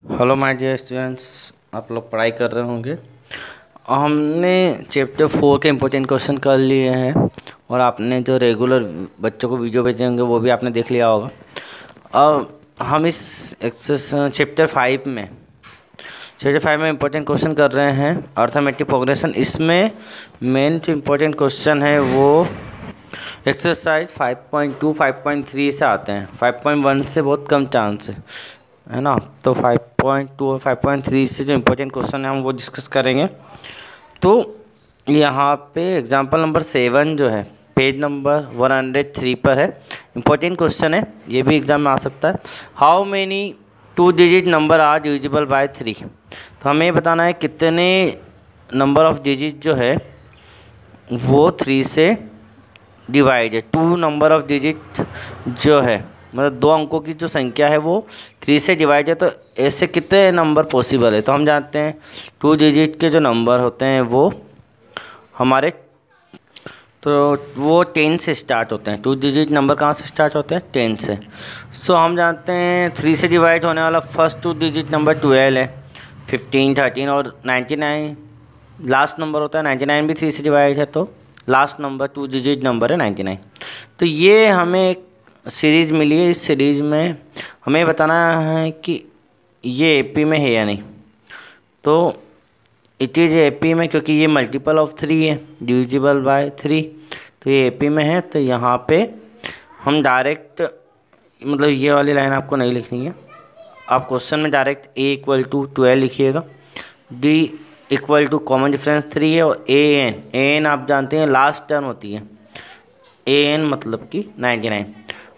Hello my dear students, आप लोग पढ़ाई कर रहे होंगे। हमने चैप्टर 4 के इम्पोर्टेंट क्वेश्चन कर लिए हैं और आपने जो रेगुलर बच्चों को वीडियो भेजे होंगे वो भी आपने देख लिया होगा। अब हम इस चैप्टर 5 में इम्पोर्टेंट क्वेश्चन कर रहे हैं अर्थमेटिक प्रोग्रेशन। इसमें मेन जो इम्पोर्टेंट क्वेश्चन है वो एक्सरसाइज 5.2 5.3 से आते हैं। 5.1 से बहुत कम चांस है ना। तो 5.2 और 5.3 से जो इम्पोर्टेंट क्वेश्चन है हम वो डिस्कस करेंगे। तो यहाँ पे एग्जांपल नंबर 7 जो है पेज नंबर 103 पर है। इम्पोर्टेंट क्वेश्चन है, ये भी एग्जाम में आ सकता है। How many 2 digit number are divisible by 3। तो हमें बताना है कितने नंबर ऑफ डिजिट जो है वो 3 से डिवाइड है। 2 नंबर ऑफ डिजिट जो है मतलब 2 अंकों की जो संख्या है वो 3 से डिवाइड है। तो ऐसे कितने नंबर पॉसिबल है। तो हम जानते हैं 2 डिजिट के जो नंबर होते हैं वो हमारे वो 10 से स्टार्ट होते हैं। 2 डिजिट नंबर कहाँ से स्टार्ट होते हैं? 10 से। सो हम जानते हैं 3 से डिवाइड होने वाला फर्स्ट 2 डिजिट नंबर 12 है, 15, 13 और 99 लास्ट नंबर होता है। 99 भी 3 से डिवाइड है, तो लास्ट नंबर 2 डिजिट नंबर है 99। तो ये हमें एक सीरीज़ मिली है। इस सीरीज़ में हमें बताना है कि ये एपी में है या नहीं। तो इट इज़ एपी में, क्योंकि ये मल्टीपल ऑफ 3 है, डिविजिबल बाय 3। तो ये एपी में है। तो यहाँ पे हम डायरेक्ट मतलब ये वाली लाइन आपको नहीं लिखनी है। आप क्वेश्चन में डायरेक्ट a = 12 लिखिएगा, d = कॉमन डिफरेंस 3 है, और an आप जानते हैं लास्ट टर्म होती है। an मतलब कि 99।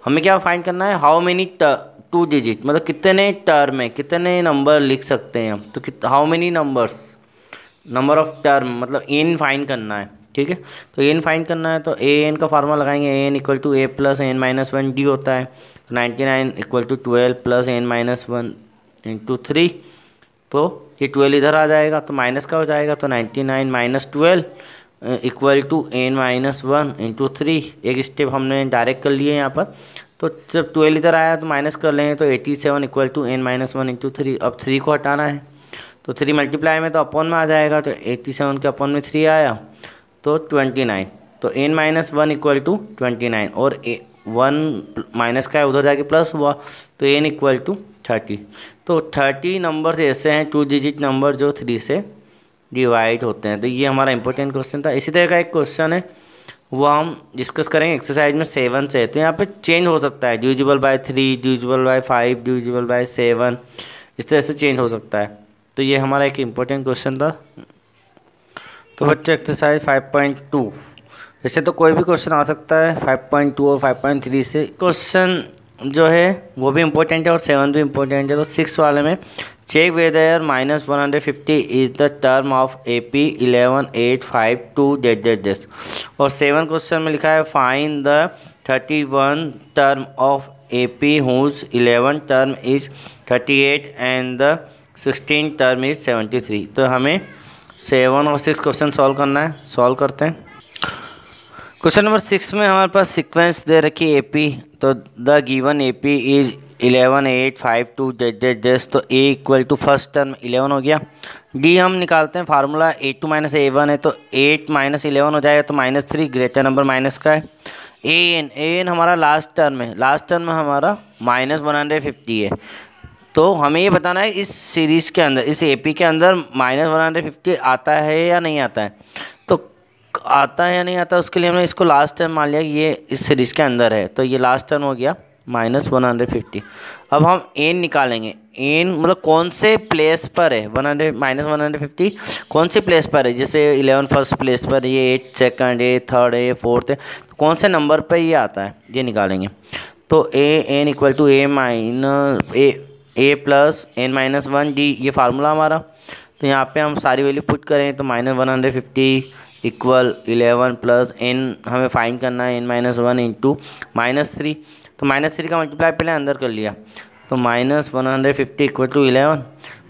हमें क्या फाइंड करना है? हाउ मेनी 2 डिजिट मतलब कितने टर्म है, कितने नंबर लिख सकते हैं हम। तो how many numbers, number of term मतलब एन फाइंड करना है। ठीक है, तो एन फाइंड करना है तो an का फार्मूला लगाएंगे। an = a + n - 1 d होता है। तो 99 = 12 + n - 1 × 3। तो ये 12 इधर आ जाएगा तो माइनस का हो जाएगा। तो 99 - 12 = n - 1 × 3। एक स्टेप हमने डायरेक्ट कर लिए यहाँ पर। तो जब 12 इधर आया तो माइनस कर लेंगे। तो 87 = n - 1 × 3। अब 3 को हटाना है तो 3 मल्टीप्लाई में तो अपॉन में आ जाएगा। तो 87 के अपॉन में 3 आया तो 29। तो n - 1 = 29 और 1 माइनस का है उधर जाके प्लस हुआ तो n = 30। तो 30 नंबर्स ऐसे हैं 2 डिजिट नंबर जो 3 से डिवाइड होते हैं। तो ये हमारा इंपॉर्टेंट क्वेश्चन था। इसी तरह का एक क्वेश्चन है वो हम डिस्कस करेंगे एक्सरसाइज में 7 से। तो यहाँ पे चेंज हो सकता है, divisible by 3, divisible by 5, divisible by 7, इस तरह से चेंज हो सकता है। तो ये हमारा एक इम्पोर्टेंट क्वेश्चन था। तो बच्चे एक्सरसाइज 5.2 वैसे तो कोई भी क्वेश्चन आ सकता है 5.2 और 5.3 से। क्वेश्चन जो है वो भी इम्पोर्टेंट है और 7 भी इम्पोर्टेंट है। तो 6 वाले में check whether -150 is the term of AP 11,852 और 7 क्वेश्चन में लिखा है find the 31 term of AP whose 11 term is 38 and the 16 term is 73। तो हमें 7 और 6 क्वेश्चन सॉल्व करना है। सॉल्व करते हैं। क्वेश्चन नंबर 6 में हमारे पास सीक्वेंस दे रखी है AP। तो द गिवन AP इज 11,852 तो A = फर्स्ट टर्म 11 हो गया। D हम निकालते हैं, फार्मूला A2 - A1 है तो 8 - 11 हो जाएगा। तो -3 ग्रेटर नंबर माइनस का है। an हमारा लास्ट टर्म है, लास्ट टर्म हमारा -150 है। तो हमें ये बताना है इस सीरीज़ के अंदर, इस AP के अंदर -150 आता है या नहीं आता है। तो आता है या नहीं आता, उसके लिए हमने इसको लास्ट टर्म मान लिया कि ये इस सीरीज़ के अंदर है। तो ये लास्ट टर्म हो गया -150। अब हम n निकालेंगे। n मतलब कौन से प्लेस पर है, -150 कौन से प्लेस पर है। जैसे 11 फर्स्ट प्लेस पर, ये 8 सेकंड है, 3rd है, 4th है। तो कौन से नंबर पर ये आता है ये निकालेंगे। तो an = a + n - 1 d ये फार्मूला हमारा। तो यहाँ पे हम सारी वैल्यू पुट करें तो -150 = 11 + n हमें फाइंड करना है n - 1 × -3। तो -3 का मल्टीप्लाई पहले अंदर कर लिया। तो -150 = 11,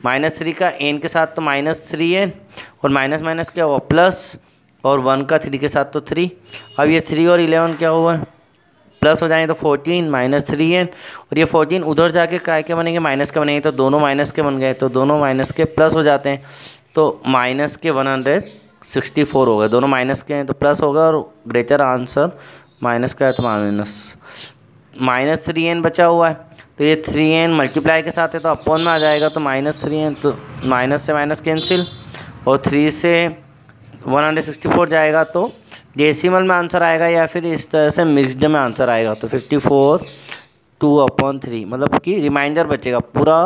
-3 का n के साथ तो -3n और माइनस क्या हुआ प्लस, और 1 का 3 के साथ तो 3। अब ये 3 और 11 क्या हुआ प्लस हो जाएंगे तो 14 माइनस 3n, और ये 14 उधर जाके काय के बनेंगे, माइनस के बनेंगे, तो दोनों माइनस के बन गए, तो दोनों माइनस के प्लस हो जाते हैं, तो माइनस के 164 हो गए, दोनों माइनस के हैं तो प्लस होगा, और ग्रेटर आंसर माइनस का है तो माइनस 3n बचा हुआ है, तो ये 3n मल्टीप्लाई के साथ है तो अपॉन में आ जाएगा, तो -3n, तो माइनस से माइनस कैंसिल, और 3 से 164 जाएगा तो डेसिमल में आंसर आएगा, या फिर इस तरह से मिक्सड में आंसर आएगा, तो 54 2/3, मतलब कि रिमाइंडर बचेगा, पूरा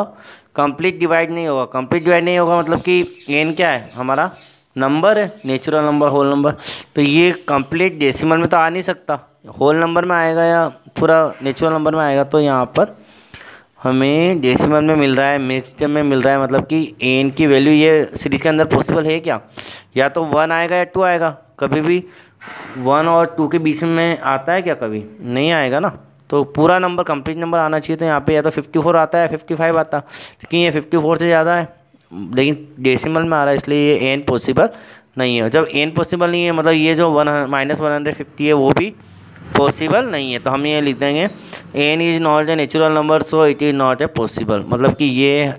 कंप्लीट डिवाइड नहीं होगा। कंप्लीट डिवाइड नहीं होगा मतलब कि n क्या है, हमारा नंबर है, नेचुरल नंबर, होल नंबर, तो ये कंप्लीट डेसिमल में तो आ नहीं सकता, होल नंबर में आएगा या पूरा नेचुरल नंबर में आएगा, तो यहाँ पर हमें डेसिमल में मिल रहा है, मिक्सड में मिल रहा है, मतलब कि n की वैल्यू ये सीरीज के अंदर पॉसिबल है क्या, या तो 1 आएगा या 2 आएगा, कभी भी 1 और 2 के बीच में आता है क्या, कभी नहीं आएगा ना, तो पूरा नंबर कंप्लीट नंबर आना चाहिए, तो यहाँ पे या तो 54 आता है, 55 आता, लेकिन ये 54 से ज़्यादा है, लेकिन डेसिमल में आ रहा है, इसलिए ये n पॉसिबल नहीं है। जब n पॉसिबल नहीं है मतलब ये जो -150 है वो भी पॉसिबल नहीं है, तो हम ये लिख देंगे n is not a natural number so it is not a possible, मतलब कि ये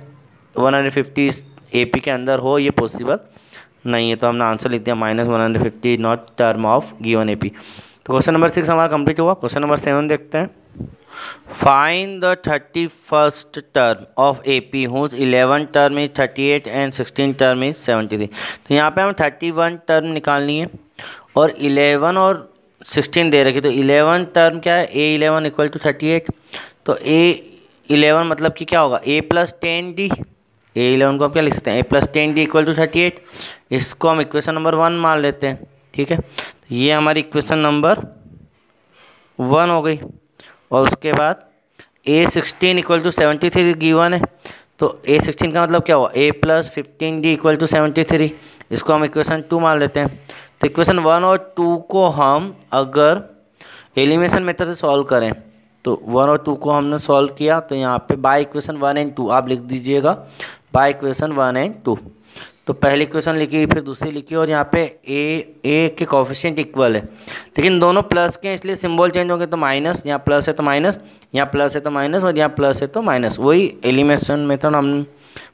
150 AP के अंदर हो ये पॉसिबल नहीं है, तो हमने आंसर लिख दिया -150 not term of given AP। तो क्वेश्चन नंबर 6 हमारा कंप्लीट हुआ। क्वेश्चन नंबर 7 देखते हैं। Find the 31st term of AP whose 11 term is 38 and 16 term is 73। तो यहाँ पे हमें 31 टर्म निकालनी है और 11 और 16 दे रखी, तो 11 टर्म क्या है, A11 इक्वल टू 38, तो A11 मतलब कि क्या होगा, A + 10D, A11 को हम क्या लिख सकते हैं, A + 10D इक्वल टू 38, इसको हम इक्वेशन नंबर 1 मान लेते हैं, ठीक है, तो ये हमारी इक्वेशन नंबर 1 हो गई, और उसके बाद A16 इक्वल टू 73 गिवन है, तो A16 का मतलब क्या हुआ, A + 15D इक्वल टू 73, इसको हम इक्वेशन 2 मान लेते हैं। तो इक्वेशन 1 और 2 को हम अगर एलिमिनेशन मेथड से सॉल्व करें, तो 1 और 2 को हमने सॉल्व किया, तो यहाँ पे बाय इक्वेशन 1 एंड 2 आप लिख दीजिएगा, बाय इक्वेशन 1 एंड 2, तो पहली इक्वेशन लिखी फिर दूसरी लिखी, और यहाँ पे ए के कोफिशिएंट इक्वल है, लेकिन दोनों प्लस के हैं इसलिए सिंबल चेंज होंगे, तो माइनस, यहाँ प्लस है तो माइनस, यहाँ प्लस है तो माइनस, और यहाँ प्लस है तो माइनस, वही एलिमिनेशन मेथड हम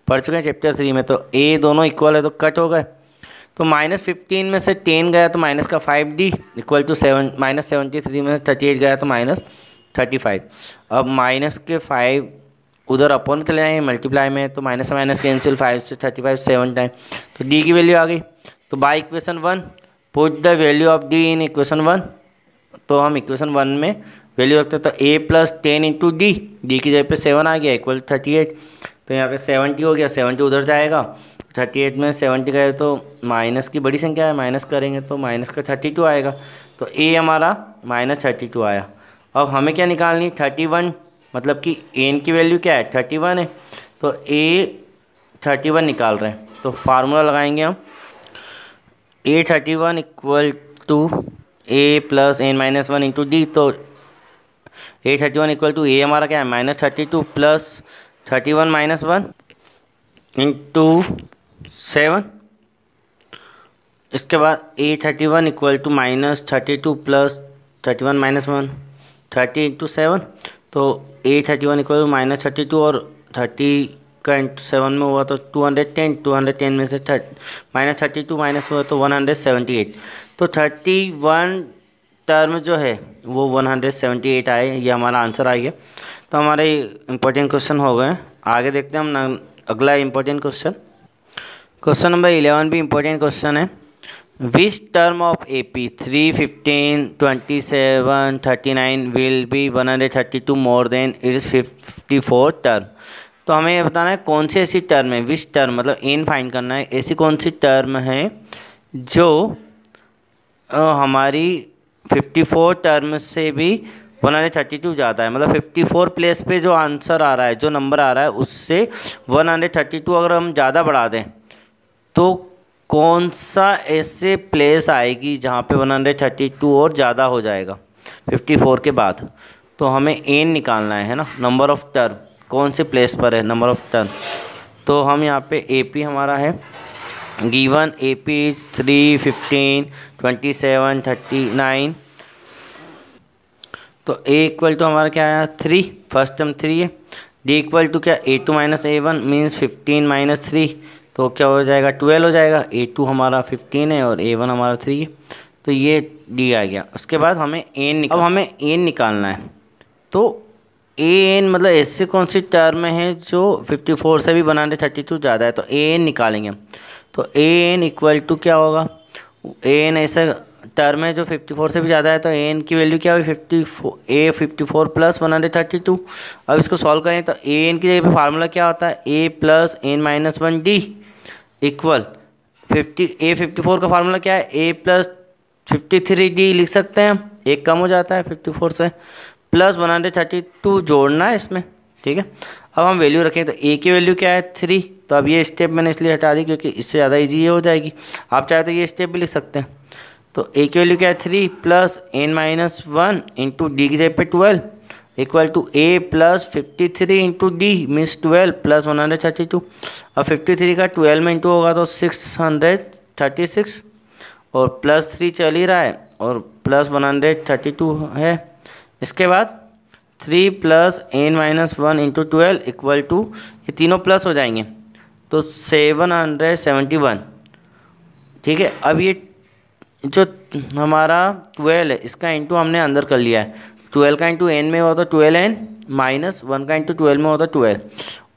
पढ़ चुके हैं चैप्टर 3 में। तो ए दोनों इक्वल है तो कट हो गए, तो -15 में से 10 गया तो माइनस का 5D इक्वल टू -73 में से 38 गया तो -35। अब माइनस के 5 उधर अपॉन में चले जाएंगे मल्टीप्लाई में, तो माइनस से माइनस कैंसिल, 5 से 35 7 टाइम, तो D की वैल्यू आ गई। तो by equation 1 put the value of D in equation 1, तो हम इक्वेशन 1 में वैल्यू रखते हैं, तो A + 10 इंटू D की जगह पे 7 आ गया इक्वल 38, तो यहाँ पे 70 हो गया, 70 उधर जाएगा, 38 में 70 गए तो माइनस की बड़ी संख्या है, माइनस करेंगे तो माइनस का 32 आएगा, तो A हमारा -32 आया। अब हमें क्या निकालनी, 31, मतलब कि n की वैल्यू क्या है 31 है, तो A 31 निकाल रहे हैं, तो फार्मूला लगाएंगे हम, A31 equal to A + n-1 into D, तो A31 इक्वल टू A हमारा क्या है -32 + 31 - 1 इंटू 7, इसके बाद A31 इक्वल टू -32 + 31 - 1 30 इंटू 7, तो A31 इक्वल टू -32 और 30 का इंटू 7 में हुआ तो 210 में से -32 माइनस हुआ तो 178, तो 31 टर्म जो है वो 178 आए, ये हमारा आंसर आ गया। तो हमारे इम्पोर्टेंट क्वेश्चन हो गए। आगे देखते हैं हम अगला इम्पोर्टेंट क्वेश्चन। क्वेश्चन नंबर 11 भी इम्पोर्टेंट क्वेश्चन है। Which term of AP 3, 15, 27, 39 will be 132 more than it's 54 term. तो हमें ये बताना है कौन सी ऐसी टर्म है, विच टर्म मतलब n फाइंड करना है, ऐसी कौन सी टर्म है जो हमारी 54 टर्म से भी 132 ज़्यादा है, मतलब 54 प्लेस पे जो आंसर आ रहा है, जो नंबर आ रहा है उससे 132 अगर हम ज़्यादा बढ़ा दें तो कौन सा ऐसे प्लेस आएगी जहाँ पे 132 और ज़्यादा हो जाएगा 54 के बाद। तो हमें n निकालना है ना, नंबर ऑफ़ टर्म कौन से प्लेस पर है, नंबर ऑफ़ टर्म। तो हम यहाँ पे AP हमारा है गिवन, AP इज 3, 15, 27, 39। तो a इक्वल टू हमारा क्या आया 3, फर्स्ट टर्म 3 है। d इक्वल टू क्या a2 minus a1 means 15 minus 3, तो क्या हो जाएगा 12 हो जाएगा। a2 हमारा 15 है और a1 हमारा 3 है, तो ये d आ गया। उसके बाद हमें अब हमें n निकालना है। तो an मतलब ऐसे कौन सी टर्म है जो 54 से भी 132 ज़्यादा है, तो an निकालेंगे। तो an इक्वल टू क्या होगा, an ऐसा टर्म है जो 54 से भी ज़्यादा है, तो an की वैल्यू क्या हुई 54 प्लस 132। अब इसको सॉल्व करें तो an की जगह पे फार्मूला क्या होता है a plus n minus 1d equal 54 का फार्मूला क्या है a प्लस 53d लिख सकते हैं हम, एक कम हो जाता है 54 से, प्लस 132 जोड़ना है इसमें, ठीक है। अब हम वैल्यू रखें तो a की वैल्यू क्या है 3, तो अब ये स्टेप मैंने इसलिए हटा दी क्योंकि इससे ज़्यादा इजी ये हो जाएगी। आप चाहे तो ये स्टेप भी लिख सकते हैं। तो a की वैल्यू क्या है 3 plus n minus 1 into d की जगह पे 12 equal to a plus 53 into d means 12 plus 132। अब 53 का 12 में इंटू होगा तो 636 और प्लस 3 चल ही रहा है और प्लस 132 है। इसके बाद 3 plus n minus 1 into 12 equal to, ये तीनों प्लस हो जाएंगे तो 771, ठीक है। अब ये जो हमारा 12 है इसका इंटू हमने अंदर कर लिया है, 12 का इंटू n में होता है 12n माइनस 1 का इंटू 12 में होता है 12,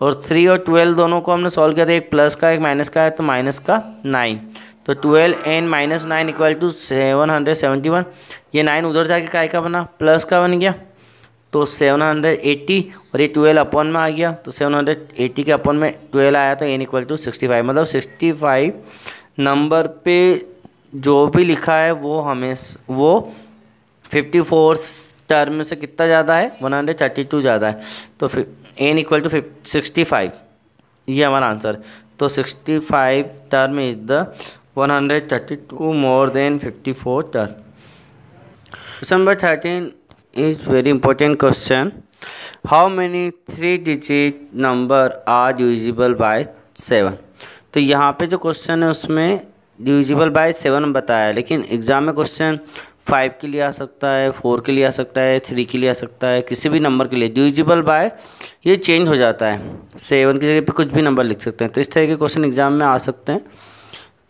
और 3 और 12 दोनों को हमने सॉल्व किया था, एक प्लस का एक माइनस का है, तो माइनस का 9, तो 12n माइनस 9 इक्वल टू 771। ये 9 उधर जाके काय का बना, प्लस का बन गया, तो 780 और ये 12 अपॉन में आ गया, तो 780 के अपॉन में 12 आया तो n इक्वल टू 65, मतलब 65 नंबर पे जो भी लिखा है वो हमें 54 टर्म से कितना ज़्यादा है 132 ज़्यादा है, तो फिर n इक्वल टू 65, ये हमारा आंसर। तो 65 term is the 132 more than 54 term. Question number 13 is very important question. How many 3-digit number are divisible by 7? तो यहाँ पे जो क्वेश्चन है उसमें डिविजिबल बाय 7 बताया है, लेकिन एग्जाम में क्वेश्चन 5 के लिए आ सकता है, 4 के लिए आ सकता है, 3 के लिए आ सकता है, किसी भी नंबर के लिए डिविजिबल बाय ये चेंज हो जाता है, 7 की जगह पे कुछ भी नंबर लिख सकते हैं। तो इस तरह के क्वेश्चन एग्जाम में आ सकते हैं।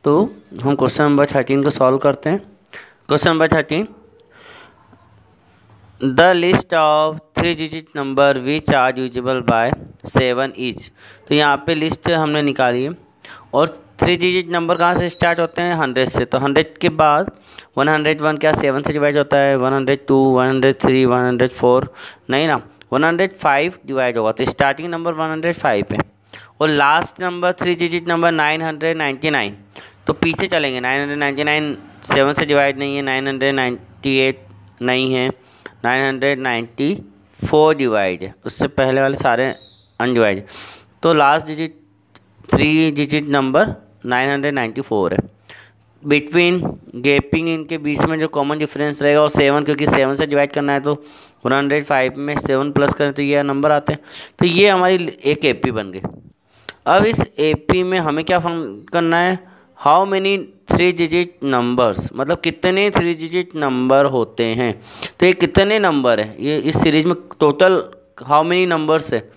तो हम क्वेश्चन नंबर 13 को सॉल्व करते हैं। Question number 13, the list of 3-digit number which are divisible by 7 each. तो यहाँ पे लिस्ट हमने निकाली है, और 3-digit नंबर कहाँ से स्टार्ट होते हैं 100 से, तो 100 के बाद 101 क्या 7 से डिवाइड होता है, 102, 103, 104 नहीं ना, 105 डिवाइड होगा, तो स्टार्टिंग नंबर 105 है, और लास्ट नंबर 3-digit नंबर 999, तो पीछे चलेंगे 999 7 से डिवाइड नहीं है, 998 नहीं है, 994 डिवाइड है, उससे पहले वाले सारे अनडिवाइड, तो लास्ट डिजिट 3-digit नंबर 994 है। बिटवीन गैपिंग इनके बीच में जो कॉमन डिफरेंस रहेगा वो 7, क्योंकि 7 से डिवाइड करना है तो 105 में 7 प्लस करें तो ये नंबर आते हैं। तो ये हमारी एक एपी बन गई। अब इस एपी में हमें क्या करना है, हाउ मेनी 3-digit नंबर्स, मतलब कितने 3-digit नंबर होते हैं, तो ये कितने नंबर है, ये इस सीरीज में टोटल हाउ मेनी नंबर्स है,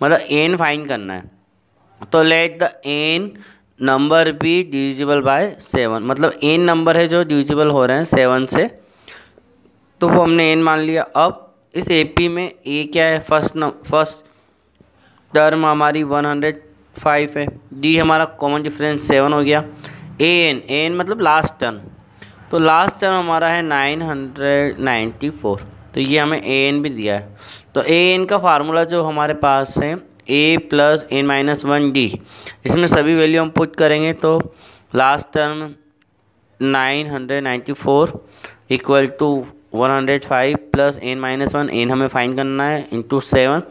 मतलब n फाइंड करना है। तो let the n number be divisible by 7, मतलब n नंबर है जो डिविजिबल हो रहे हैं 7 से, तो वो हमने n मान लिया। अब इस एपी में a क्या है, फर्स्ट टर्म हमारी 105 है, d हमारा कॉमन डिफरेंस 7 हो गया, an मतलब लास्ट टर्म, तो लास्ट टर्म हमारा है 994, तो ये हमें an भी दिया है। तो an का फार्मूला जो हमारे पास है a plus n minus 1 d, इसमें सभी वैल्यू हम पुट करेंगे तो last term 994 equal to 105 plus n minus 1, n हमें फाइंड करना है, इंटू 7।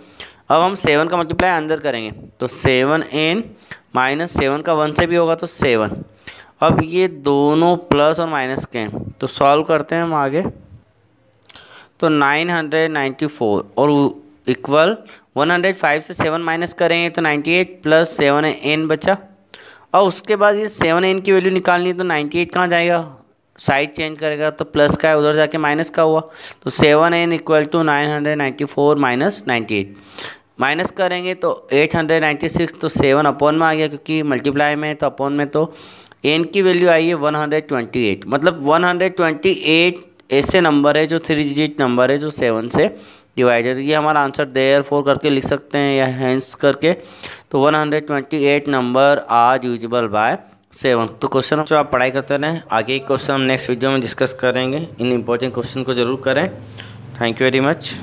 अब हम 7 का मल्टीप्लाई अंदर करेंगे तो 7n माइनस 7 का 1 से भी होगा तो 7। अब ये दोनों प्लस और माइनस के हैं, तो सॉल्व करते हैं हम आगे। तो 994 और इक्वल 105 से 7 माइनस करेंगे तो 98 प्लस 7n बचा, और उसके बाद ये 7n की वैल्यू निकालनी है, तो 98 कहाँ जाएगा साइड चेंज करेगा तो प्लस का है, उधर जाके माइनस का हुआ, तो 7n equal to 994 minus 98। Minus करेंगे तो 896, तो 7 अपॉन में आ गया क्योंकि मल्टीप्लाई में है, तो अपॉन में, तो n की वैल्यू आई है 128। मतलब 128 ऐसे नंबर है जो 3 डिजिट नंबर है जो 7 से डिवाइडेड। ये हमारा आंसर देयर फोर करके लिख सकते हैं या हेंस करके। तो 128 नंबर आर यूजिबल बाय 7। तो क्वेश्चन जो आप पढ़ाई करते रहें, आगे एक क्वेश्चन हम नेक्स्ट वीडियो में डिस्कस करेंगे। इन इंपॉर्टेंट क्वेश्चन को जरूर करें। Thank you very much.